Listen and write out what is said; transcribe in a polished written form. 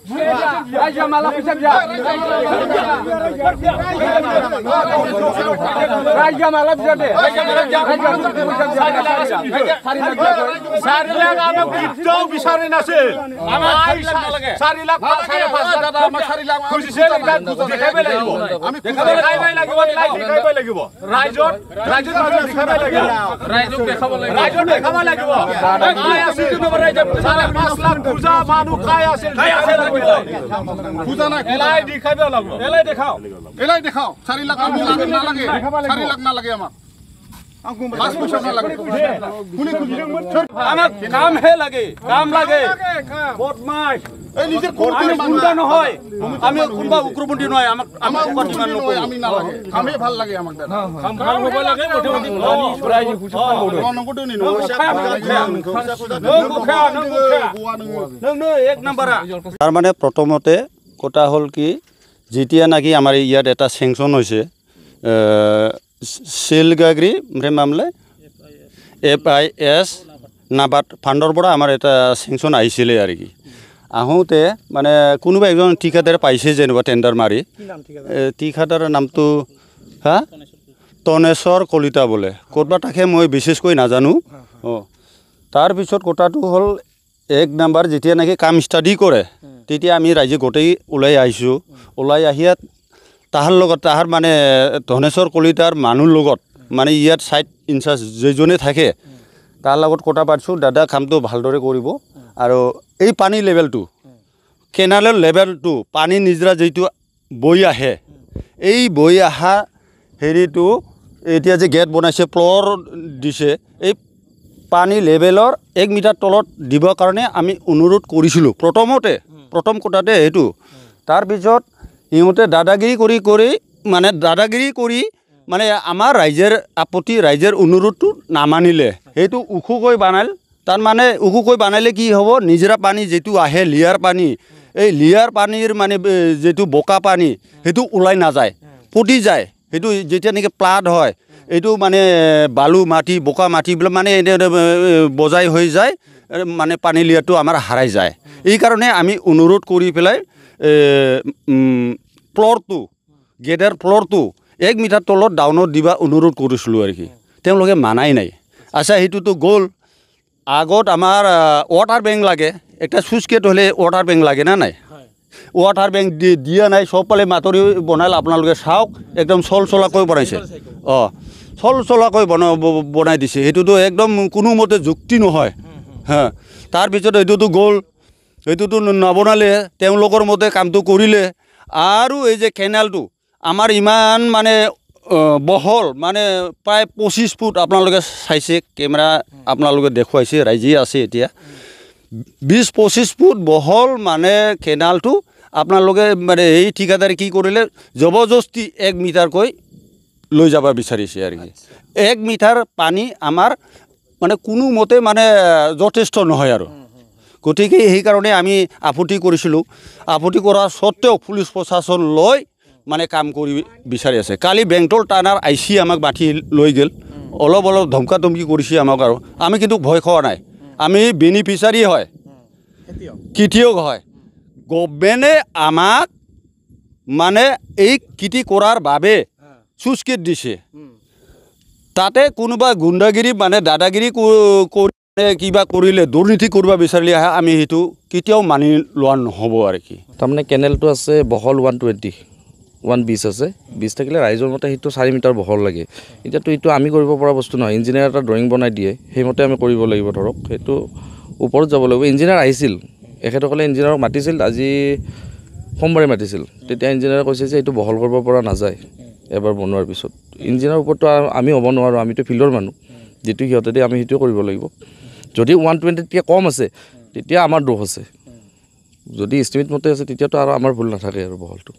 Raja malah bisa dia. Raja malah bisa dia. Sari lakh amak bidau bisari nase. Sari lakh sari pasada amak sari lakh. Khushi se dekhaibe lagibo. Ami dekhaibe lagibo like dekhaibe lagibo. Rajot dekhaibe lagibo. Rajot dekhaba lagibo. Kai asil tu number raja. Sari 5 lakh puja manu kai asil. Puja na elai dekhaibe lagbo. Elai dekhao. Sari lakh na lage. Sari lakh na lage amak. Mas puja na lage. Kuni amak কাম হে লাগে কাম লাগে বদমাশ এই নিজে করতে গুন্ডা নহয় আমি কোনবা উগ্রপন্থী নয় আমাক ডিমান্ড নকৰো আমি না লাগে কামে ভাল লাগে আমাক দাদা কাম ভাল হ'ব লাগে মোটামুটি পানি ছড়াই দি খুশি পান বড় নগটো নি নং এক নাম্বারা তার মানে প্রথমতে কথা হল কি যেতিয়া নাকি আমাৰ ইয়াত এটা স্যাংশন হৈছে সেলগাগৰি মামলা FIS নাবাদ ফান্ডৰ পৰা আমাৰ এটা স্যাংশন আহিছিলে আৰু কি আহোতে মানে কোনোবা একজন ঠিকাদাৰ পাইছে যেনিবা টেন্ডাৰ মাৰি ঠিকাদাৰৰ নামটো তনেশ্বৰ কলিতা বলে ক'তবা তাকে মই বিশেষকৈ নাজানো তাৰ পিছত কথাটো হ'ল এক নাম্বাৰ যেতিয়া নাকি কাম ষ্টাডি কৰে তেতিয়া আমি ৰাইজে গোটেই ওলাই আহিছোঁ ওলাই আহিয়াত তাহাৰ মানে তনেশ্বৰ কলিতাৰ মানুহৰ লগত মানে ইয়াত সাইট ইনচাৰ্জ যেজনে থাকে তাৰ লগত কথা পাতিছোঁ দাদা কামটো ভালদৰে কৰিব আৰু এই পানী লেভেলটো কেনালৰ লেভেলটো পানী নিজৰা যেটো বৈ আহে এই বৈ আহা হেৰিটো এতিয়া যে গেট বনাইছে ফ্লোৰ দিছে এই পানী লেভেলৰ 1 মিটাৰ তলত দিবৰ কাৰণে আমি অনুৰোধ কৰিছিলোঁ প্ৰথম কথাতে এইটো তাৰ পিছত ইহঁতে দাদাগিৰি কৰি মানে আমাৰ ৰাইজৰ আপত্তি ৰাইজৰ অনুৰোধটো নামানিলে সেইটো উখুকৈ বানাল তাৰ মানে উখুকৈ বানালে কি হ'ব নিজৰা পানী যেটো আহে লিয়াৰ পানী এই লিয়াৰ পানীৰ মানে যেটো বোকা পানী সেইটো ওলাই নাযায় পটি যায় সেইটো যেতিয়া নেকি প্লাড হয় এইটো মানে বালু মাটি বোকা মাটিবিলাক মানে বজাই হৈ যায় মানে পানী লিয়াটো আমাৰ হাৰাই যায় এই কাৰণে আমি অনুৰোধ কৰি পেলাই ফ্লোৰটো গেটৰ ফ্লোৰটো 1 মিটাৰ তলত ডাউনত দিবা অনুৰোধ কৰিছিলোঁ আৰু কি তেওঁলোকে মানাই নাই আচ্ছা সেইটোতো গ'ল আগত আমাৰ ৱাটাৰ বেংক লাগে একটা সুইচ গেট হ'লে ৱাটাৰ বেংক লাগে না নাই ৱাটাৰ বেংক দিয়া নাই সবফালে মাতৰি বনাল আপোনালোকে চাওক একদম চলাকৈ বনাইছে চলাকৈ বনাই দিছে সেইটোতো একদম কোনো মতে যুক্তি নহয় তাৰপিছত এইটোতো গ'ল এইটোতো নবনালে তেওঁলোকৰ মতে কামটো কৰিলে আৰু এই যে কেনেলটো আমাৰ ইমান মানে বহল মানে প্ৰায় 25 ফুট আপোনালোকে চাইছে কেমেৰা আপোনালোকে দেখুৱাইছে ৰাইজে আছে এতিয়া 20-25 ফুট বহল মানে কেনালটো আপোনালোকে মানে এই ঠিকাদাৰে কি কৰিলে জবৰদস্তি 1 মিটাৰকৈ লৈ যাব বিচাৰিছে আৰু কি 1 মিটাৰ পানী আমাৰ মানে কোনো মতে মানে যথেষ্ট নহয় আৰু গতিকে এই কাৰণে আমি আপত্তি কৰিছিলোঁ আপত্তি কৰাৰ সত্ত্বেও পুলিচ প্ৰশাসন লৈ মানে কাম কৰি বিচাৰি আছে কালি বেংটল টানাৰ আইসি আমাক বাঠি লৈ গেল অলপ ধমকা ধমকি কৰিছে আমাক আৰু আমি কিন্তু ভয় খোৱা নাই আমি বেনিফিচাৰি হয় কিটিয়ক হয় গভৰ্ণমেণ্টে আমাক মানে এই কিটি কৰাৰ বাবে সুস্কেট দিছে তাতে কোনোবা গুণ্ডাগিৰি মানে দাদাগিৰি কৰি কিবা কৰিলে দুৰ্নীতি কৰিব বিচাৰিলে আমি সেইটো কেতিয়াও মানি লোৱা নহ'ব আৰু কি তাৰমানে কেনেলটো আছে বহল 120 আছে 20 থাকিলে ৰাইজৰ মতে সেইটো 4 মিটাৰ বহল লাগে এতিয়াতো এইটো আমি কৰিব পৰা বস্তু নহয় ইঞ্জিনিয়াৰ এটা ড্ৰয়িং বনাই দিয়ে সেইমতে আমি কৰিব লাগিব ধৰক সেইটো ওপৰত যাব লাগিব ইঞ্জিনিয়াৰ আহিছিল এখেতসকলে ইঞ্জিনিয়াৰক মাতিছিল আজি সোমবাৰে মাতিছিল তেতিয়া ইঞ্জিনিয়াৰে কৈছে যে এইটো বহল কৰিব পৰা নাযায় এবাৰ বনোৱাৰ পিছত ইঞ্জিনিয়াৰৰ ওপৰতো আমি হ'ব নোৱাৰো আমিতো ফিল্ডৰ মানুহ যেটো হিয়তে দি আমি সেইটো কৰিব লাগিব যদি 120 কে কম আছে তেতিয়া আমাৰ দোষ আছে যদি এস্টিমেট মতে আছে তেতিয়াতো আৰু আমাৰ ভুল নাথাকে আৰু বহলটো